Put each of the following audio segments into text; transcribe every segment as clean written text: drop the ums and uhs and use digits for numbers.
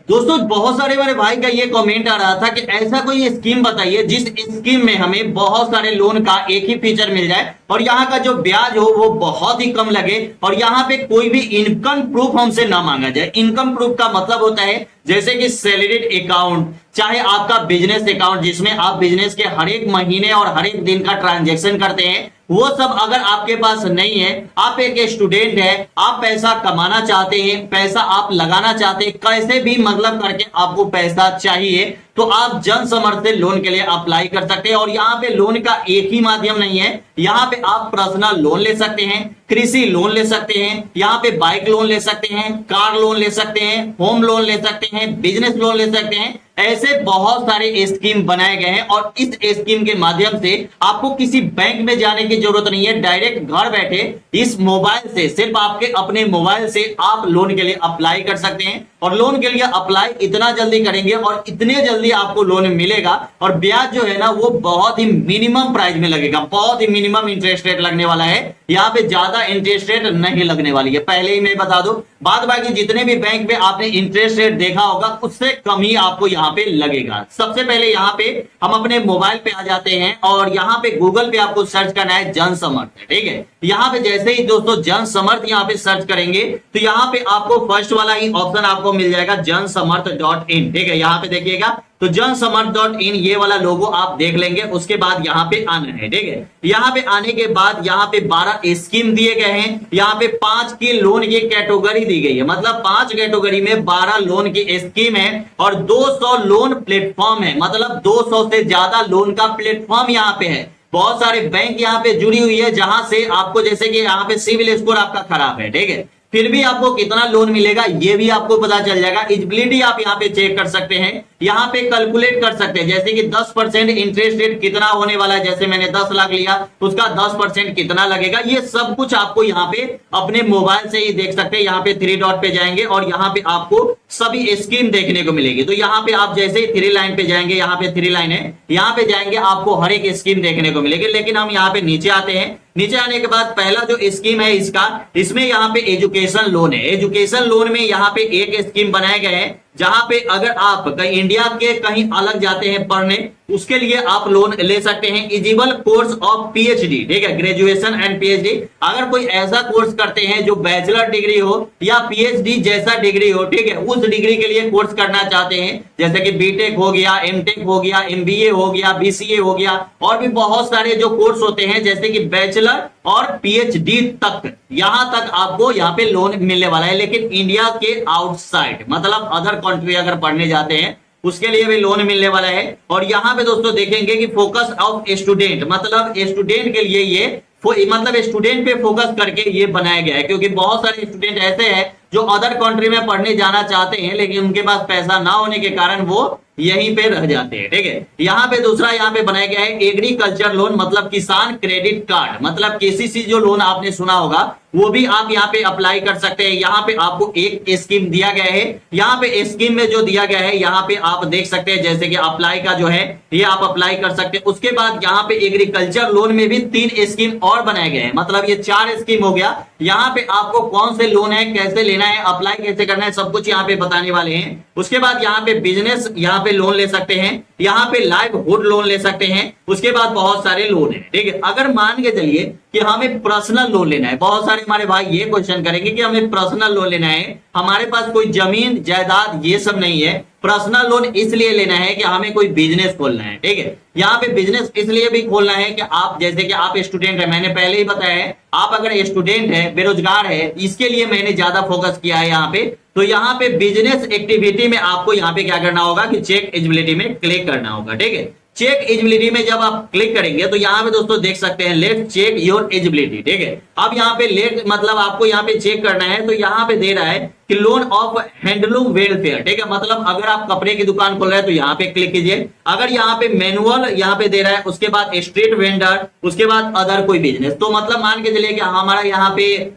दोस्तों बहुत सारे मेरे भाई का ये कमेंट आ रहा था कि ऐसा कोई स्कीम बताइए जिस स्कीम में हमें बहुत सारे लोन का एक ही फीचर मिल जाए और यहाँ का जो ब्याज हो वो बहुत ही कम लगे और यहाँ पे कोई भी इनकम प्रूफ हमसे ना मांगा जाए। इनकम प्रूफ का मतलब होता है जैसे कि सैलरीड अकाउंट, चाहे आपका बिजनेस अकाउंट जिसमें आप बिजनेस के हर एक महीने और हर एक दिन का ट्रांजैक्शन करते हैं, वो सब अगर आपके पास नहीं है, आप एक स्टूडेंट है, आप पैसा कमाना चाहते हैं, पैसा आप लगाना चाहते हैं, कैसे भी मतलब करके आपको पैसा चाहिए तो आप जन समर्थ से लोन के लिए अप्लाई कर सकते हैं। और यहाँ पे लोन का एक ही माध्यम नहीं है, यहाँ पे आप पर्सनल लोन ले सकते हैं, कृषि लोन ले सकते हैं, यहाँ पे बाइक लोन ले सकते हैं, कार लोन ले सकते हैं, होम लोन ले सकते हैं, बिजनेस लोन ले सकते हैं। ऐसे बहुत सारे स्कीम बनाए गए हैं और इस स्कीम के माध्यम से आपको किसी बैंक में जाने की जरूरत नहीं है। डायरेक्ट घर बैठे इस मोबाइल से, सिर्फ आपके अपने मोबाइल से आप लोन के लिए अप्लाई कर सकते हैं और लोन के लिए अप्लाई इतना जल्दी करेंगे और इतने जल्दी आपको लोन मिलेगा और ब्याज जो है ना वो बहुत ही मिनिमम प्राइस में लगेगा, बहुत ही मिनिमम इंटरेस्ट रेट लगने वाला है। यहाँ पे ज्यादा इंटरेस्ट रेट नहीं लगने वाली है, पहले ही मैं बता दूं। बाद बाकी जितने भी बैंक में आपने इंटरेस्ट रेट देखा होगा उससे कम ही आपको यहाँ पे लगेगा। सबसे पहले यहाँ पे हम अपने मोबाइल पे आ जाते हैं और यहाँ पे गूगल पे आपको सर्च करना है जन समर्थ, ठीक है। यहाँ पे जैसे ही दोस्तों जन समर्थ यहाँ पे सर्च करेंगे तो यहाँ पे आपको फर्स्ट वाला ही ऑप्शन आपको मिल जाएगा जनसमर्थ.in, ठीक है। यहाँ पे देखिएगा तो जनसमर्थ.in ये वाला लोगो आप देख लेंगे, उसके बाद यहाँ पे आना है, ठीक है। यहाँ पे आने के बाद यहाँ पे 12 स्कीम दिए गए हैं, यहाँ पे 5 की लोन की कैटेगरी दी गई है, मतलब 5 कैटेगरी में 12 लोन की स्कीम है और 200 लोन प्लेटफॉर्म है, मतलब 200 से ज्यादा लोन का प्लेटफॉर्म यहाँ पे है। बहुत सारे बैंक यहाँ पे जुड़ी हुई है जहां से आपको, जैसे कि यहाँ पे सिविल स्कोर आपका खराब है, ठीक है, फिर भी आपको कितना लोन मिलेगा ये भी आपको पता चल जाएगा। एलिजिबिलिटी आप यहाँ पे चेक कर सकते हैं, यहाँ पे कैलकुलेट कर सकते हैं, जैसे कि 10% इंटरेस्ट रेट कितना होने वाला है, जैसे मैंने 10 लाख लिया उसका 10% कितना लगेगा, ये सब कुछ आपको यहाँ पे अपने मोबाइल से ही देख सकते हैं। यहाँ पे 3 डॉट पे जाएंगे और यहाँ पे आपको सभी स्कीम देखने को मिलेगी। तो यहाँ पे आप जैसे ही 3 लाइन पे जाएंगे, यहाँ पे 3 लाइन है, यहाँ पे जाएंगे आपको हर एक स्कीम देखने को मिलेगी। लेकिन हम यहाँ पे नीचे आते हैं, नीचे आने के बाद पहला जो स्कीम है इसमें यहाँ पे एजुकेशन लोन है। एजुकेशन लोन में यहाँ पे एक स्कीम बनाए गए हैं जहां पे अगर आप कहीं इंडिया के कहीं अलग जाते हैं पढ़ने, उसके लिए आप लोन ले सकते हैं। एलिजिबल कोर्स ऑफ पीएचडी, ठीक है, ग्रेजुएशन एंड पीएचडी। अगर कोई ऐसा कोर्स करते हैं जो बैचलर डिग्री हो या पीएचडी जैसा डिग्री हो, ठीक है, उस डिग्री के लिए कोर्स करना चाहते हैं, जैसे कि बीटेक हो गया, एमटेक हो गया, एमबीए हो गया, बीसीए हो गया और भी बहुत सारे जो कोर्स होते हैं जैसे कि बैचलर और पीएचडी तक, यहां तक आपको यहाँ पे लोन मिलने वाला है। लेकिन इंडिया के आउटसाइड, मतलब अदर कंट्री अगर पढ़ने जाते हैं उसके लिए भी लोन मिलने वाला है। और यहाँ पे दोस्तों देखेंगे कि फोकस ऑफ स्टूडेंट, मतलब स्टूडेंट के लिए ये मतलब स्टूडेंट पे फोकस करके ये बनाया गया है, क्योंकि बहुत सारे स्टूडेंट ऐसे हैं जो अदर कंट्री में पढ़ने जाना चाहते हैं लेकिन उनके पास पैसा ना होने के कारण वो यहीं पे रह जाते हैं, ठीक है। यहाँ पे दूसरा यहाँ पे बनाया गया है एग्रीकल्चर लोन, मतलब किसान क्रेडिट कार्ड, मतलब केसीसी जो लोन आपने सुना होगा वो भी आप यहाँ पे अप्लाई कर सकते हैं। यहाँ पे आपको एक स्कीम दिया गया है, यहाँ पे स्कीम में जो दिया गया है यहाँ पे आप देख सकते हैं, जैसे कि अप्लाई का जो है ये आप अप्लाई कर सकते हैं। उसके बाद यहाँ पे एग्रीकल्चर लोन में भी 3 स्कीम और बनाए गए हैं, मतलब ये 4 स्कीम हो गया। यहाँ पे आपको कौन से लोन है, कैसे लेना है, अप्लाई कैसे करना है, सब कुछ यहाँ पे बताने वाले हैं। उसके बाद यहाँ पे बिजनेस यहाँ पे लोन ले सकते हैं, यहाँ पे लाइवहुड लोन ले सकते हैं, उसके बाद बहुत सारे लोन है, ठीक है। अगर मान के चलिए कि हमें पर्सनल लोन लेना है, बहुत सारे हमारे भाई ये क्वेश्चन करेंगे कि हमें पर्सनल लोन लेना है, हमारे पास कोई जमीन जायदाद ये सब नहीं है, पर्सनल लोन इसलिए लेना है कि हमें कोई बिजनेस खोलना है, ठीक है। यहाँ पे बिजनेस इसलिए भी खोलना है कि आप, जैसे कि आप स्टूडेंट है, मैंने पहले ही बताया है, आप अगर स्टूडेंट है, बेरोजगार है, इसके लिए मैंने ज्यादा फोकस किया है यहाँ पे। तो यहाँ पे बिजनेस एक्टिविटी में आपको यहाँ पे क्या करना होगा कि चेक एलिजिबिलिटी में क्लिक करना होगा, ठीक है। चेक एलिजिबिलिटी में जब आप क्लिक करेंगे तो यहाँ पे दोस्तों देख सकते हैं लेट चेक योर एलिजिबिलिटी, ठीक है। अब यहाँ पे लेट मतलब आपको यहाँ पे चेक करना है, तो यहाँ पे दे रहा है कि लोन ऑफ हैंडलूम वेलफेयर, ठीक है, मतलब अगर आप कपड़े की दुकान खोल रहे हैं तो यहाँ पे क्लिक कीजिए। अगर यहाँ पे मैनुअल यहाँ पे दे रहा है, उसके बाद स्ट्रीट वेंडर, उसके बाद अदर कोई बिजनेस, तो मतलब मान के चलिए कि हमारा यहाँ पे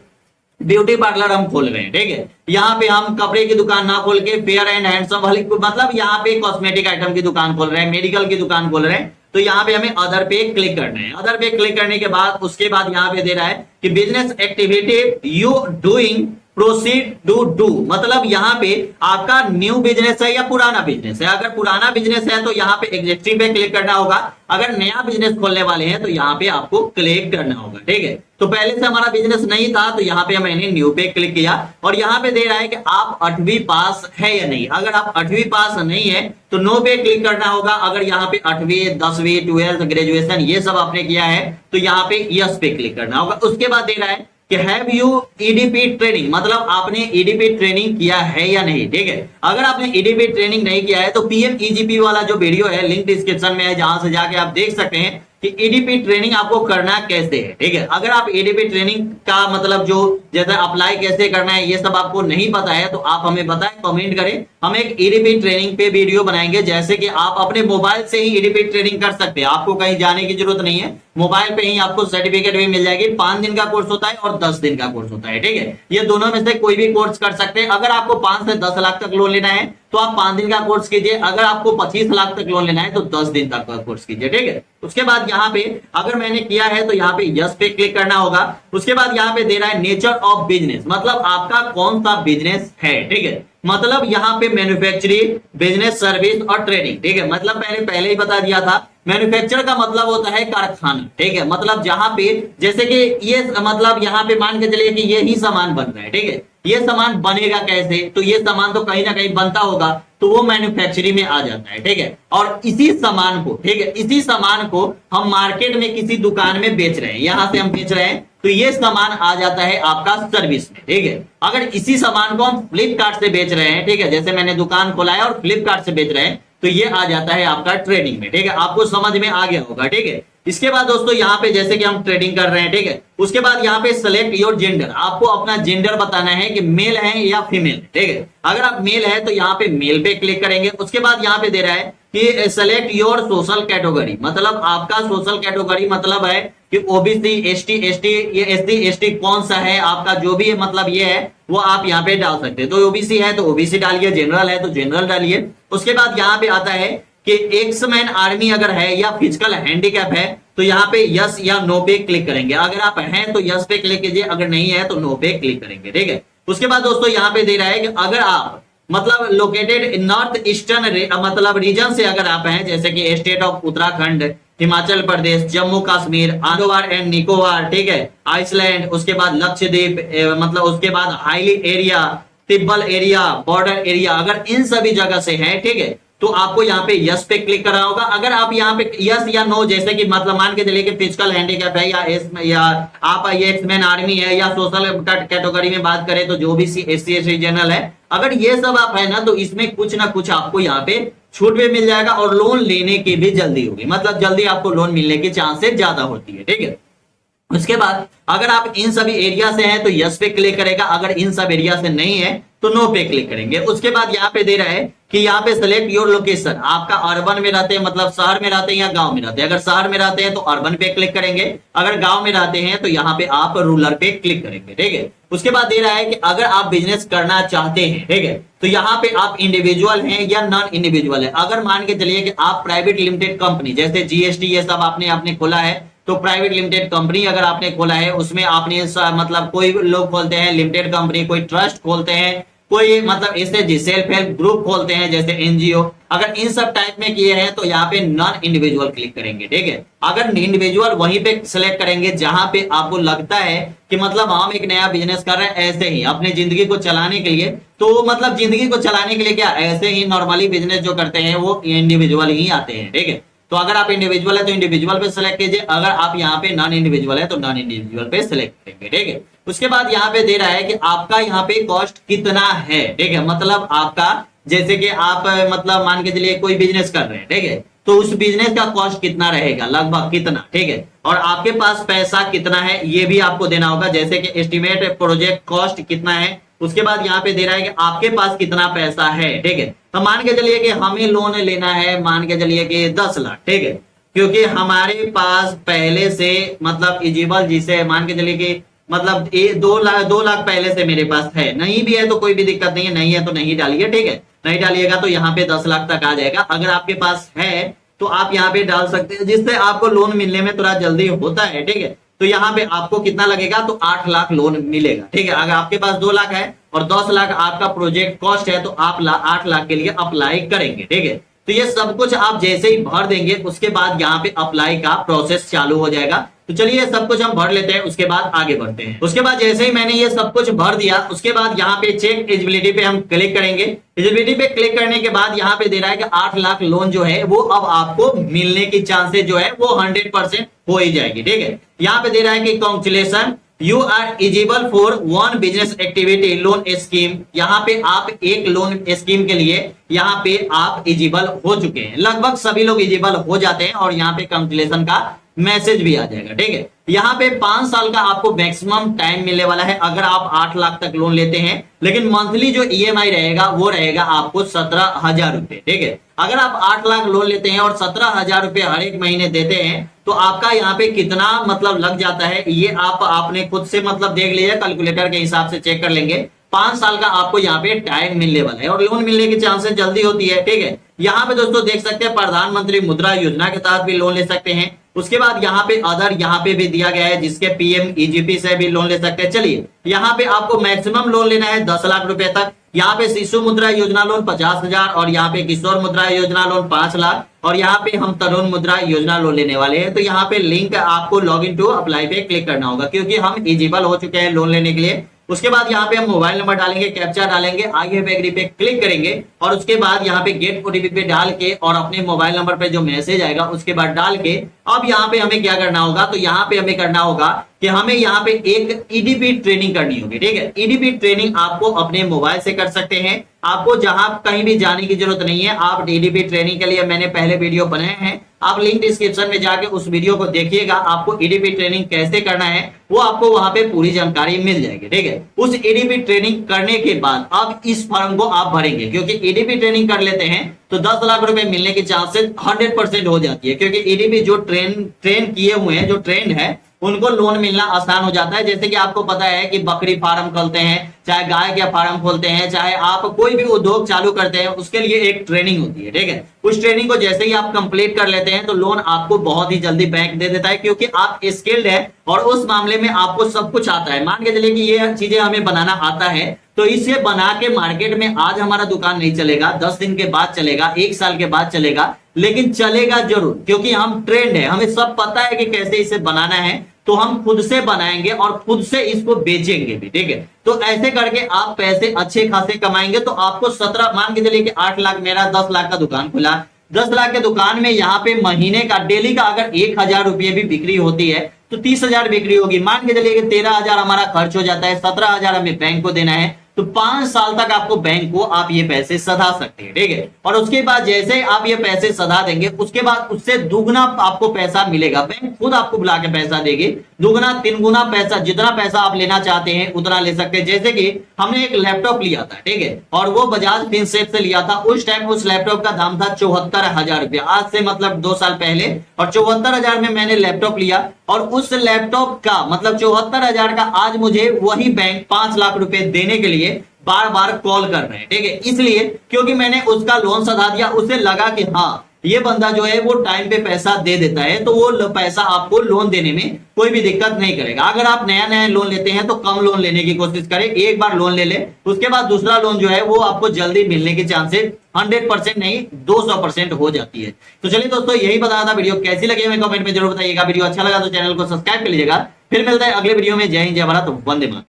ब्यूटी पार्लर हम खोल रहे हैं, ठीक है, यहाँ पे हम कपड़े की दुकान ना खोल के फेयर एंड हैंडसम वाली, मतलब यहाँ पे कॉस्मेटिक आइटम की दुकान खोल रहे हैं, मेडिकल की दुकान खोल रहे हैं, तो यहाँ पे हमें अदर पे क्लिक करना है। अदर पे क्लिक करने के बाद उसके बाद यहाँ पे दे रहा है कि business activity you doing proceed to do, मतलब यहाँ पे आपका न्यू बिजनेस है या पुराना बिजनेस है। अगर पुराना बिजनेस है तो यहाँ पे एग्जिस्टिंग पे क्लिक करना होगा, अगर नया बिजनेस खोलने वाले हैं तो यहाँ पे आपको क्लिक करना होगा, ठीक है। तो पहले से हमारा बिजनेस नहीं था तो यहाँ पे मैंने न्यू पे क्लिक किया और यहाँ पे दे रहा है कि आप 8वीं पास है या नहीं। अगर आप 8वीं पास नहीं है तो नो पे क्लिक करना होगा। अगर यहाँ पे 8वीं 10वीं 12th ग्रेजुएशन ये सब आपने किया है तो यहाँ पे यस पे क्लिक करना होगा। उसके बाद दे रहा है कि हैव यू ईडीपी ट्रेनिंग, मतलब आपने ईडीपी ट्रेनिंग किया है या नहीं, ठीक है। अगर आपने ईडीपी ट्रेनिंग नहीं किया है तो पीएमईजीपी वाला जो वीडियो है लिंक डिस्क्रिप्शन में है, जहां से जाके आप देख सकते हैं कि ईडीपी ट्रेनिंग आपको करना कैसे है, ठीक है। अगर आप ईडीपी ट्रेनिंग का मतलब जो जैसे अप्लाई कैसे करना है ये सब आपको नहीं पता है तो आप हमें बताएं, कमेंट करें। हम एक ईडीपी ट्रेनिंग पे वीडियो बनाएंगे, जैसे कि आप अपने मोबाइल से ही ईडीपी ट्रेनिंग कर सकते हैं, आपको कहीं जाने की जरूरत नहीं है, मोबाइल पे ही आपको सर्टिफिकेट भी मिल जाएगी। 5 दिन का कोर्स होता है और 10 दिन का कोर्स होता है, ठीक है। ये दोनों में से कोई भी कोर्स कर सकते हैं। अगर आपको 5 से 10 लाख तक लोन लेना है तो आप 5 दिन का कोर्स कीजिए, अगर आपको 25 लाख तक लोन लेना है तो 10 दिन तक का कोर्स कीजिए, ठीक है। उसके बाद यहाँ पे अगर मैंने किया है तो यहाँ पे यस पे क्लिक करना होगा। उसके बाद यहाँ पे दे रहा है नेचर ऑफ बिजनेस, मतलब आपका कौन सा बिजनेस है, ठीक है। मतलब यहाँ पे मैन्युफैक्चरिंग, बिजनेस, सर्विस और ट्रेडिंग, ठीक है। मतलब पहले ही बता दिया था, मैन्युफैक्चर का मतलब होता है कारखाना, ठीक है। मतलब जहां पे जैसे कि ये मतलब यहाँ पे मान के चलिए कि ये ही सामान बन रहा है, ठीक है। ये सामान बनेगा कैसे, तो ये सामान तो कहीं ना कहीं बनता होगा, तो वो मैन्युफैक्चरिंग में आ जाता है, ठीक है। और इसी सामान को, ठीक है, इसी सामान को हम मार्केट में किसी दुकान में बेच रहे हैं, यहां से हम बेच रहे हैं तो ये सामान आ जाता है आपका सर्विस में, ठीक है। अगर इसी सामान को हम फ्लिपकार्ट से बेच रहे हैं, ठीक है, जैसे मैंने दुकान खोला है और फ्लिपकार्ट से बेच रहे हैं तो ये आ जाता है आपका ट्रेडिंग में, ठीक है। आपको समझ में आ गया होगा, ठीक है। इसके बाद दोस्तों यहाँ पे जैसे कि हम ट्रेडिंग कर रहे हैं, ठीक है। उसके बाद यहाँ पे सेलेक्ट योर जेंडर, आपको अपना जेंडर बताना है कि मेल है या फीमेल, ठीक है। अगर आप मेल है तो यहाँ पे मेल पे क्लिक करेंगे। उसके बाद यहाँ पे दे रहा है कि सेलेक्ट योर सोशल कैटेगरी, मतलब आपका सोशल कैटेगरी मतलब है कि ओबीसी, एसटी, ये एससी एसटी कौन सा है आपका, जो भी मतलब ये है वो आप यहाँ पे डाल सकते हैं। तो ओबीसी है तो ओबीसी डालिए, जनरल है तो जनरल डालिए। उसके बाद यहाँ पे आता है कि एक्समैन आर्मी अगर है या फिजिकल हैंडीकैप है तो यहाँ पे यस या नो पे क्लिक करेंगे। अगर आप हैं तो यस पे क्लिक कीजिए, अगर नहीं है तो नो पे क्लिक करेंगे, ठीक है। उसके बाद दोस्तों यहाँ पे दे रहा है कि अगर आप मतलब लोकेटेड नॉर्थ ईस्टर्न मतलब रीजन से अगर आप हैं, जैसे कि state of Uttarakhand, Himachal Pradesh, Jammu Kashmir, Andaman and Nicobar, ठीक है, आइसलैंड, उसके बाद लक्षद्वीप, मतलब उसके बाद highly area, tribal area, border area, अगर इन सभी जगह से है, ठीक है, तो आपको यहाँ पे यस पे क्लिक करना होगा। अगर आप यहाँ पे यस या नो, जैसे कि मतलब मान के चलिए कि फिजिकल हैंडीकैप है या आप ये एक्समैन आर्मी है या सोशल कैटेगरी में बात करें तो जो भी एससी एसटी जनरल है, अगर ये सब आप है ना तो इसमें कुछ ना कुछ आपको यहाँ पे छूट भी मिल जाएगा और लोन लेने की भी जल्दी होगी, मतलब जल्दी आपको लोन मिलने की चांसेस ज्यादा होती है, ठीक है। उसके बाद अगर आप इन सभी एरिया से हैं तो यस पे क्लिक करेगा, अगर इन सब एरिया से नहीं है तो नो पे क्लिक करेंगे। उसके बाद यहाँ पे दे रहा है कि यहाँ पे सेलेक्ट योर लोकेशन, आपका अर्बन में रहते हैं मतलब शहर में रहते हैं या गांव में रहते हैं। अगर शहर में रहते हैं तो अर्बन पे क्लिक करेंगे, अगर गांव में रहते हैं तो यहाँ पे आप रूरल पे क्लिक करेंगे, ठीक है। उसके बाद दे रहा है कि अगर आप बिजनेस करना चाहते हैं, ठीक है, तो यहाँ पे आप इंडिविजुअल हैं या नॉन इंडिविजुअल है। अगर मान के चलिए कि आप प्राइवेट लिमिटेड कंपनी, जैसे जीएसटी ये सब आपने खोला है, तो प्राइवेट लिमिटेड कंपनी अगर आपने खोला है उसमें आपने मतलब कोई लोग खोलते हैं लिमिटेड कंपनी, कोई ट्रस्ट खोलते हैं, कोई मतलब ऐसे सेल्फ हेल्प ग्रुप खोलते हैं जैसे एनजीओ, अगर इन सब टाइप में किए हैं तो यहाँ पे नॉन इंडिविजुअल क्लिक करेंगे, ठीक है। अगर इंडिविजुअल वहीं पे सिलेक्ट करेंगे जहां पे आपको लगता है कि मतलब हम एक नया बिजनेस कर रहे हैं ऐसे ही अपनी जिंदगी को चलाने के लिए, तो मतलब जिंदगी को चलाने के लिए क्या ऐसे ही नॉर्मली बिजनेस जो करते हैं वो इंडिविजुअल ही आते हैं, ठीक है। तो अगर आप इंडिविजुअल है तो इंडिविजुअल पे सिलेक्ट कीजिए, अगर आप यहाँ पे नॉन इंडिविजुअल है तो नॉन इंडिविजुअल पे सिलेक्ट करेंगे, ठीक है। उसके बाद यहाँ पे दे रहा है कि आपका यहाँ पे कॉस्ट कितना है, ठीक है, मतलब आपका जैसे कि आप मतलब मान के चलिए कोई बिजनेस कर रहे हैं, ठीक है, तो उस बिजनेस का कॉस्ट कितना रहेगा, लगभग कितना, ठीक है, और आपके पास पैसा कितना है ये भी आपको देना होगा, जैसे कि एस्टिमेट प्रोजेक्ट कॉस्ट कितना है। उसके बाद यहाँ पे दे रहा है कि आपके पास कितना पैसा है, ठीक है। तो मान के चलिए कि हमें लोन लेना है, मान के चलिए कि 10 लाख, ठीक है, क्योंकि हमारे पास पहले से मतलब इजिबल जिसे मान के चलिए कि मतलब 2 लाख पहले से मेरे पास है, नहीं भी है तो कोई भी दिक्कत नहीं है, नहीं है तो नहीं डालिए, ठीक है, नहीं डालिएगा तो यहाँ पे 10 लाख तक आ जाएगा। अगर आपके पास है तो आप यहाँ पे डाल सकते हैं, जिससे आपको लोन मिलने में थोड़ा जल्दी होता है, ठीक है। तो यहाँ पे आपको कितना लगेगा, तो 8 लाख लोन मिलेगा। ठीक है, अगर आपके पास 2 लाख है और 10 लाख आपका प्रोजेक्ट कॉस्ट है, तो आप 8 लाख के लिए अप्लाई करेंगे। ठीक है, तो ये सब कुछ आप जैसे ही भर देंगे उसके बाद यहाँ पे अप्लाई का प्रोसेस चालू हो जाएगा। तो चलिए सब कुछ हम भर लेते हैं, उसके बाद आगे बढ़ते हैं। उसके बाद जैसे ही मैंने ये सब कुछ भर दिया, उसके बाद यहाँ पे चेक एलिजिबिलिटी पे हम क्लिक करेंगे। एलिजिबिलिटी पे क्लिक करने के बाद यहाँ पे दे रहा है कि 8 लाख लोन जो है वो अब आपको मिलने की चांसेस जो है वो 100% हो ही जाएगी। ठीक है, यहाँ पे दे रहा है कि congratulation, you are eligible for 1 business activity loan scheme. यहाँ पे आप एक लोन स्कीम के लिए यहाँ पे आप एलिजिबल हो चुके हैं। लगभग सभी लोग एलिजिबल हो जाते हैं और यहाँ पे कांग्रेचुलेशन का मैसेज भी आ जाएगा। ठीक है, यहाँ पे 5 साल का आपको मैक्सिमम टाइम मिलने वाला है अगर आप 8 लाख तक लोन लेते हैं, लेकिन मंथली जो ईएमआई रहेगा वो रहेगा आपको 17,000 रुपए। ठीक है, अगर आप 8 लाख लोन लेते हैं और 17,000 रुपए हर एक महीने देते हैं, तो आपका यहाँ पे कितना मतलब लग जाता है ये आपने खुद से मतलब देख लिया, कैलकुलेटर के हिसाब से चेक कर लेंगे। 5 साल का आपको यहाँ पे टाइम मिलने वाला है और लोन मिलने की चांसेस जल्दी होती है। ठीक है, यहाँ पे दोस्तों देख सकते हैं प्रधानमंत्री मुद्रा योजना के तहत भी लोन ले सकते हैं। उसके बाद यहाँ पे अदर यहाँ पे भी दिया गया है जिसके पीएमईजीपी से भी लोन ले सकते हैं। चलिए, यहाँ पे आपको मैक्सिमम लोन लेना है 10 लाख रुपए तक। यहाँ पे शिशु मुद्रा योजना लोन 50,000 और यहाँ पे किशोर मुद्रा योजना लोन 5 लाख और यहाँ पे हम तरुण मुद्रा योजना लोन लेने वाले हैं। तो यहाँ पे लिंक आपको लॉग इन टू अप्लाई पे क्लिक करना होगा क्योंकि हम एलिजिबल हो चुके हैं लोन लेने के लिए। उसके बाद यहाँ पे हम मोबाइल नंबर डालेंगे, कैप्चा डालेंगे, आगे एग्री पे क्लिक करेंगे और उसके बाद यहाँ पे गेट ओटीपी पे डाल के और अपने मोबाइल नंबर पे जो मैसेज आएगा उसके बाद डाल के अब यहाँ पे हमें क्या करना होगा, तो यहाँ पे हमें करना होगा कि हमें यहाँ पे एक ईडीपी ट्रेनिंग करनी होगी। ठीक है, ईडीपी ट्रेनिंग आपको अपने मोबाइल से कर सकते हैं, आपको जहां कहीं भी जाने की जरूरत नहीं है। आप ईडीपी ट्रेनिंग के लिए मैंने पहले वीडियो बनाए हैं, आप लिंक डिस्क्रिप्शन में जाके उस वीडियो को देखिएगा। आपको ईडीपी ट्रेनिंग कैसे करना है वो आपको वहां पे पूरी जानकारी मिल जाएगी। ठीक है, उस ईडीपी ट्रेनिंग करने के बाद अब इस फॉर्म को आप भरेंगे क्योंकि ईडीपी ट्रेनिंग कर लेते हैं तो 10 लाख रुपए मिलने की चांसेस 100% हो जाती है क्योंकि ईडीपी जो ट्रेन किए हुए हैं, जो ट्रेंड है, उनको लोन मिलना आसान हो जाता है। जैसे कि आपको पता है कि बकरी फार्म खोलते हैं, चाहे गाय के फार्म खोलते हैं, चाहे आप कोई भी उद्योग चालू करते हैं, उसके लिए एक ट्रेनिंग होती है। ठीक है, उस ट्रेनिंग को जैसे ही आप कंप्लीट कर लेते हैं तो लोन आपको बहुत ही जल्दी बैंक दे देता है क्योंकि आप स्किल्ड है और उस मामले में आपको सब कुछ आता है। मान के चलिए कि ये चीजें हमें बनाना आता है तो इसे बना के मार्केट में आज हमारा दुकान नहीं चलेगा, 10 दिन के बाद चलेगा, 1 साल के बाद चलेगा, लेकिन चलेगा जरूर क्योंकि हम ट्रेंड है, हमें सब पता है कि कैसे इसे बनाना है। तो हम खुद से बनाएंगे और खुद से इसको बेचेंगे भी। ठीक है, तो ऐसे करके आप पैसे अच्छे खासे कमाएंगे। तो आपको 17 मान के चलिए कि 8 लाख, मेरा 10 लाख का दुकान खुला, 10 लाख के दुकान में यहाँ पे महीने का डेली का अगर 1,000 रुपये भी बिक्री होती है तो 30,000 बिक्री होगी। मान के चलिए कि 13,000 हमारा खर्च हो जाता है, 17,000 हमें बैंक को देना है, तो 5 साल तक आपको बैंक को आप ये पैसे सधा सकते हैं। ठीक है, और उसके बाद जैसे आप ये पैसे सधा देंगे उसके बाद उससे दुगना आपको पैसा मिलेगा, बैंक खुद आपको बुला के पैसा देगी, दुगना 3 गुना पैसा, जितना पैसा आप लेना चाहते हैं उतना ले सकते हैं। जैसे कि हमने एक लैपटॉप लिया था, ठीक है, और वो बजाज फिनसेप से लिया था। उस टाइम उस लैपटॉप का दाम था 74,000 रुपया, आज से मतलब 2 साल पहले, और 74,000 में मैंने लैपटॉप लिया और उस लैपटॉप का मतलब 74,000 का आज मुझे वही बैंक 5 लाख रुपए देने के लिए बार बार कॉल कर रहे हैं। ठीक है, इसलिए क्योंकि मैंने उसका लोन सधा दिया, उसे लगा कि हाँ ये बंदा जो है वो टाइम पे पैसा दे देता है, तो वो पैसा आपको लोन देने में कोई भी दिक्कत नहीं करेगा। अगर आप नया नया लोन लेते हैं तो कम लोन लेने की कोशिश करें, एक बार लोन ले ले, उसके बाद दूसरा लोन जो है वो आपको जल्दी मिलने की चांसेस 100% नहीं 200% हो जाती है। तो चलिए दोस्तों, यही बताना था। वीडियो कैसी लगी हमें कमेंट में जरूर बताइएगा। वीडियो अच्छा लगा तो चैनल को सब्सक्राइब कर लीजिएगा। फिर मिलता है अगले वीडियो में। जय हिंद, जय भारत, वंदे मातरम।